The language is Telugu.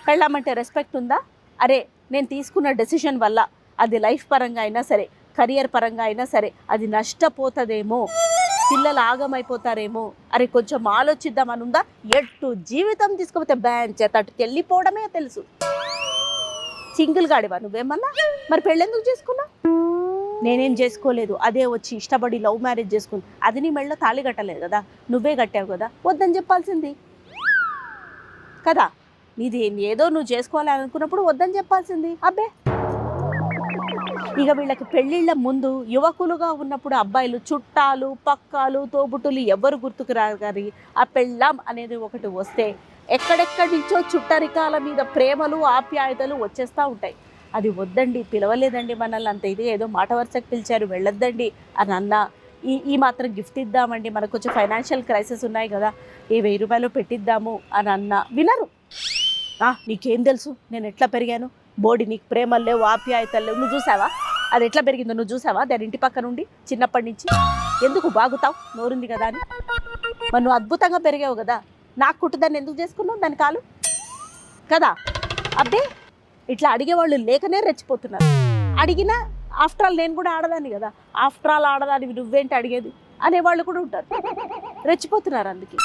పెళ్ళామంటే రెస్పెక్ట్ ఉందా? అరే నేను తీసుకున్న డెసిషన్ వల్ల అది లైఫ్ పరంగా అయినా సరే, కెరియర్ పరంగా అయినా సరే అది నష్టపోతుందేమో, పిల్లలు ఆగమైపోతారేమో, అరే కొంచెం ఆలోచిద్దామని ఉందా? ఎట్టు జీవితం తీసుకుపోతే బ్యాన్ చేత అటుకు వెళ్ళిపోవడమే తెలుసు. సింగిల్ గాడివా నువ్వేమన్నా? మరి పెళ్ళెందుకు చేసుకున్నా? నేనేం చేసుకోలేదు, అదే వచ్చి ఇష్టపడి లవ్ మ్యారేజ్ చేసుకుంది. అది నీ మెళ్ళ తాళి కట్టలేదు కదా, నువ్వే కట్టావు కదా, వద్దని చెప్పాల్సింది కదా. నీది ఏదో నువ్వు చేసుకోవాలని అనుకున్నప్పుడు వద్దని చెప్పాల్సింది. అబ్బే ఇక వీళ్ళకి పెళ్ళిళ్ళ ముందు యువకులుగా ఉన్నప్పుడు అబ్బాయిలు చుట్టాలు పక్కాలు తోబుట్టులు ఎవరు గుర్తుకు రారు, కానీ ఆ పెళ్ళాం అనేది ఒకటి వస్తే ఎక్కడెక్కడి నుంచో చుట్టరికాల మీద ప్రేమలు ఆప్యాయతలు వచ్చేస్తూ ఉంటాయి. అది వద్దండి, పిలవలేదండి మనల్ని, అంత ఇది ఏదో మాట వరుసకు పిలిచారు వెళ్ళొద్దండి అని అన్నా, ఈ మాత్రం గిఫ్ట్ ఇద్దామండి, మనకు కొంచెం ఫైనాన్షియల్ క్రైసిస్ ఉన్నాయి కదా, ఈ 1000 రూపాయలు పెట్టిద్దాము అని అన్నా వినరు. నీకేం తెలుసు నేను ఎట్లా పెరిగాను, బోడి నీకు ప్రేమలు లేవు ఆప్యాయతలు లేవు, నువ్వు చూసావా అది ఎట్లా పెరిగిందో, నువ్వు చూసావా దాని ఇంటి పక్క నుండి చిన్నప్పటి నుంచి, ఎందుకు బాగుతావు నోరుంది కదా అని. మరి నువ్వు అద్భుతంగా పెరిగావు కదా, నాకు కుట్టుదాన్ని ఎందుకు చేసుకున్నావు దాని కాలు కదా. అబ్బే ఇట్లా అడిగేవాళ్ళు లేకనే రెచ్చిపోతున్నారు. అడిగినా ఆఫ్టర్ ఆల్ నేను కూడా ఆడదాన్ని కదా, ఆఫ్టర్ ఆల్ ఆడదాన్ని నువ్వేంటి అడిగేది అనేవాళ్ళు కూడా ఉంటారు, రెచ్చిపోతున్నారు అందుకే.